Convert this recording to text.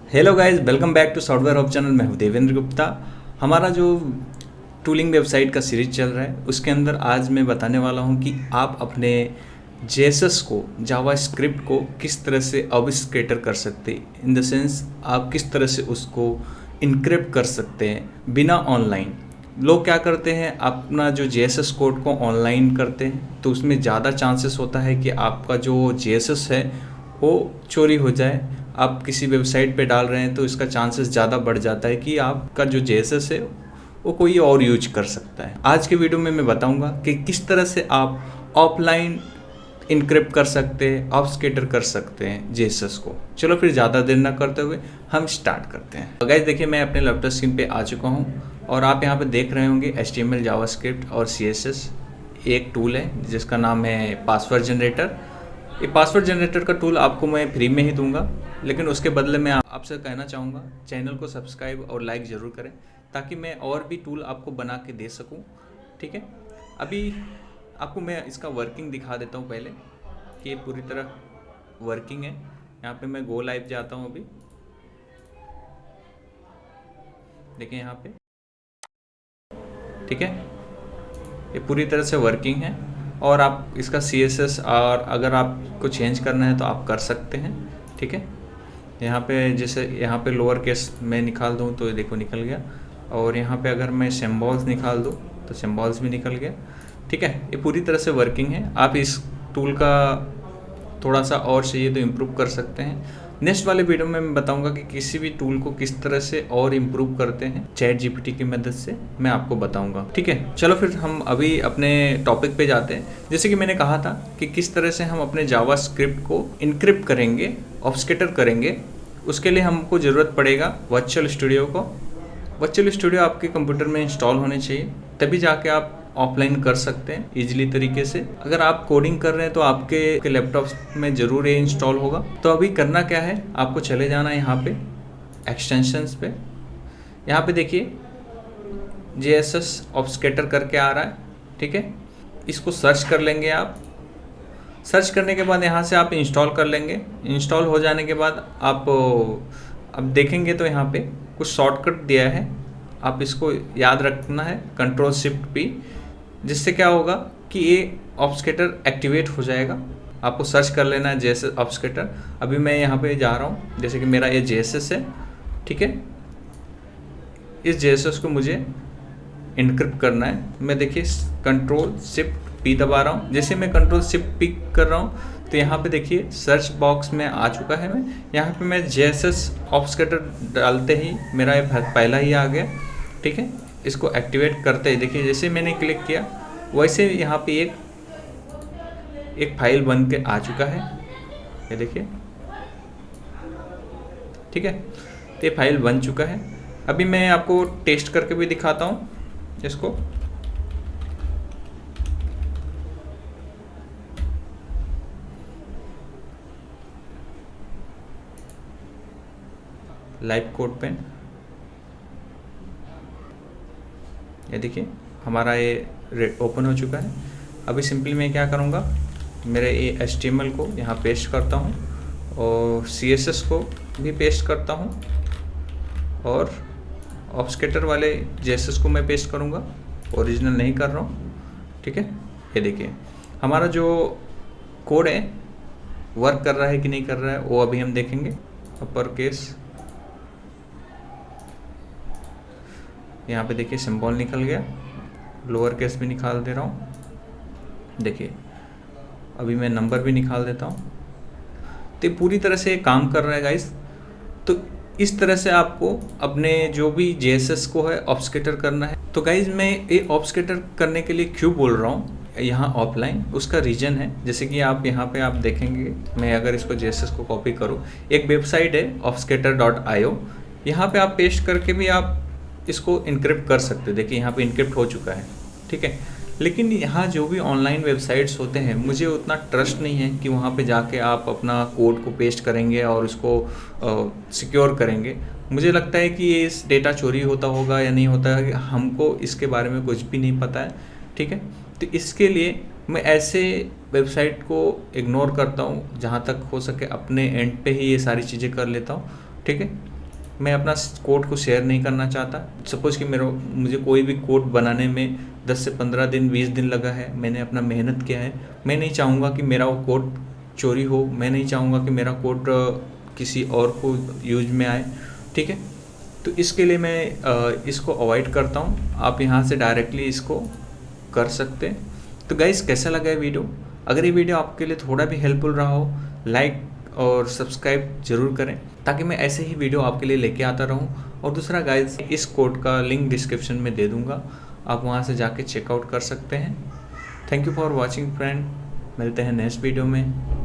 Hello guys, welcome back to software hub channel. मैं हूं देवेंद्र गुप्ता। हमारा जो टूलिंग वेबसाइट का सीरीज चल रहा है उसके अंदर आज मैं बताने वाला हूं कि आप अपने जेएसएस को, जावा स्क्रिप्ट को किस तरह से ऑब्स्केटर कर सकते हैं। इन द सेंस आप किस तरह से उसको इनक्रिप्ट कर सकते हैं बिना ऑनलाइन। लोग क्या करते हैं, अपना जो जेएसएस कोड को ऑनलाइन करते हैं तो उसमें ज़्यादा चांसेस होता है कि आपका जो जेएसएस है वो चोरी हो जाए। आप किसी वेबसाइट पे डाल रहे हैं तो इसका चांसेस ज़्यादा बढ़ जाता है कि आपका जो जेएसएस है वो कोई और यूज कर सकता है। आज के वीडियो में मैं बताऊंगा कि किस तरह से आप ऑफलाइन इनक्रिप्ट कर सकते हैं, ऑब्स्केटर कर सकते हैं जेएसएस को। चलो फिर ज़्यादा देर ना करते हुए हम स्टार्ट करते हैं। तो गाइस देखिए, मैं अपने लैपटॉप स्क्रीन पे आ चुका हूँ और आप यहाँ पे देख रहे होंगे HTML, जावास्क्रिप्ट और CSS एक टूल है जिसका नाम है पासवर्ड जनरेटर। ये पासवर्ड जनरेटर का टूल आपको मैं फ्री में ही दूंगा, लेकिन उसके बदले में आपसे कहना चाहूँगा चैनल को सब्सक्राइब और लाइक ज़रूर करें ताकि मैं और भी टूल आपको बना के दे सकूँ। ठीक है, अभी आपको मैं इसका वर्किंग दिखा देता हूँ पहले कि ये पूरी तरह वर्किंग है। यहाँ पे मैं गो लाइव जाता हूँ अभी। देखिए यहाँ पे, ठीक है, ये पूरी तरह से वर्किंग है। और आप इसका CSS और अगर आपको चेंज करना है तो आप कर सकते हैं। ठीक है, यहाँ पे जैसे यहाँ पे लोअर केस में निकाल दूँ तो ये देखो निकल गया, और यहाँ पे अगर मैं सिम्बॉल्स निकाल दूँ तो सिम्बॉल्स भी निकल गया। ठीक है, ये पूरी तरह से वर्किंग है। आप इस टूल का थोड़ा सा और चाहिए तो इम्प्रूव कर सकते हैं। नेक्स्ट वाले वीडियो में मैं बताऊंगा कि किसी भी टूल को किस तरह से और इम्प्रूव करते हैं चैट जीपीटी की मदद से, मैं आपको बताऊंगा। ठीक है, चलो फिर हम अभी अपने टॉपिक पे जाते हैं। जैसे कि मैंने कहा था कि किस तरह से हम अपने जावा स्क्रिप्ट को इनक्रिप्ट करेंगे, ऑब्स्केटर करेंगे। उसके लिए हमको ज़रूरत पड़ेगा वर्चुअल स्टूडियो को। वर्चुअल स्टूडियो आपके कंप्यूटर में इंस्टॉल होने चाहिए, तभी जाके आप ऑफलाइन कर सकते हैं इजीली तरीके से। अगर आप कोडिंग कर रहे हैं तो आपके लैपटॉप में ज़रूर ये इंस्टॉल होगा। तो अभी करना क्या है, आपको चले जाना है यहाँ पे एक्सटेंशंस पे। यहाँ पे देखिए JSS ऑब्स्केटर करके आ रहा है। ठीक है, इसको सर्च कर लेंगे आप। सर्च करने के बाद यहाँ से आप इंस्टॉल कर लेंगे। इंस्टॉल हो जाने के बाद आप अब देखेंगे तो यहाँ पे कुछ शॉर्टकट दिया है, आप इसको याद रखना है, Ctrl+Shift+P, जिससे क्या होगा कि ये ऑब्स्केटर एक्टिवेट हो जाएगा। आपको सर्च कर लेना है JSS ऑब्स्केटर। अभी मैं यहाँ पे जा रहा हूँ, जैसे कि मेरा ये JSS है। ठीक है, इस JSS को मुझे इनक्रिप्ट करना है। मैं देखिए Ctrl+Shift+P दबा रहा हूँ। जैसे मैं Ctrl+Shift+P कर रहा हूँ तो यहाँ पे देखिए सर्च बॉक्स में आ चुका है। मैं यहाँ पे मैं JSS ऑब्स्केटर डालते ही मेरा ये पहला ही आ गया। ठीक है, इसको एक्टिवेट करते ही देखिए जैसे मैंने क्लिक किया वैसे यहाँ पे एक फाइल बन के आ चुका है, ये देखिए। ठीक है, तो ये फाइल बन चुका है। अभी मैं आपको टेस्ट करके भी दिखाता हूँ इसको। लाइव कोड पेन, ये देखिए हमारा ये ओपन हो चुका है। अभी सिंपली मैं क्या करूँगा, मेरे ये HTML को यहाँ पेस्ट करता हूँ और CSS को भी पेस्ट करता हूँ, और ऑब्स्केटर वाले JSS को मैं पेस्ट करूँगा, ओरिजिनल नहीं कर रहा हूँ। ठीक है, ये देखिए हमारा जो कोड है वर्क कर रहा है कि नहीं कर रहा है वो अभी हम देखेंगे। अपर केस, यहाँ पे देखिए सिंबल निकल गया, लोअर केस भी निकाल दे रहा हूँ। देखिए अभी मैं नंबर भी निकाल देता हूँ। तो पूरी तरह से काम कर रहा है गाइस। तो इस तरह से आपको अपने जो भी JSS को है ऑब्स्केटर करना है। तो गाइस मैं ये ऑब्स्केटर करने के लिए क्यों बोल रहा हूँ यहाँ ऑफलाइन, उसका रीजन है। जैसे कि आप यहाँ पे आप देखेंगे, मैं अगर इसको JSS को कॉपी करूँ, एक वेबसाइट है obscater.io, यहाँ पे आप पेस्ट करके भी आप इसको इनक्रिप्ट कर सकते हो। देखिए यहाँ पे इनक्रिप्ट हो चुका है। ठीक है, लेकिन यहाँ जो भी ऑनलाइन वेबसाइट्स होते हैं मुझे उतना ट्रस्ट नहीं है कि वहाँ पे जाके आप अपना कोड को पेस्ट करेंगे और उसको सिक्योर करेंगे। मुझे लगता है कि ये इस डेटा चोरी होता होगा या नहीं होता है, हमको इसके बारे में कुछ भी नहीं पता है। ठीक है, तो इसके लिए मैं ऐसे वेबसाइट को इग्नोर करता हूँ, जहाँ तक हो सके अपने एंड पे ही ये सारी चीज़ें कर लेता हूँ। ठीक है, मैं अपना कोड को शेयर नहीं करना चाहता। सपोज़ कि मुझे कोई भी कोड बनाने में 10 से 15 दिन 20 दिन लगा है, मैंने अपना मेहनत किया है, मैं नहीं चाहूँगा कि मेरा वो कोड चोरी हो, मैं नहीं चाहूँगा कि मेरा कोड किसी और को यूज में आए, ठीक है। तो इसके लिए मैं इसको अवॉइड करता हूँ। आप यहाँ से डायरेक्टली इसको कर सकते हैं। तो गाइस, कैसा लगा ये वीडियो? अगर ये वीडियो आपके लिए थोड़ा भी हेल्पफुल रहा हो, लाइक और सब्सक्राइब ज़रूर करें, ताकि मैं ऐसे ही वीडियो आपके लिए लेके आता रहूं। और दूसरा गाइस, इस कोड का लिंक डिस्क्रिप्शन में दे दूंगा, आप वहां से जाके चेकआउट कर सकते हैं। Thank you for watching friend, मिलते हैं नेक्स्ट वीडियो में।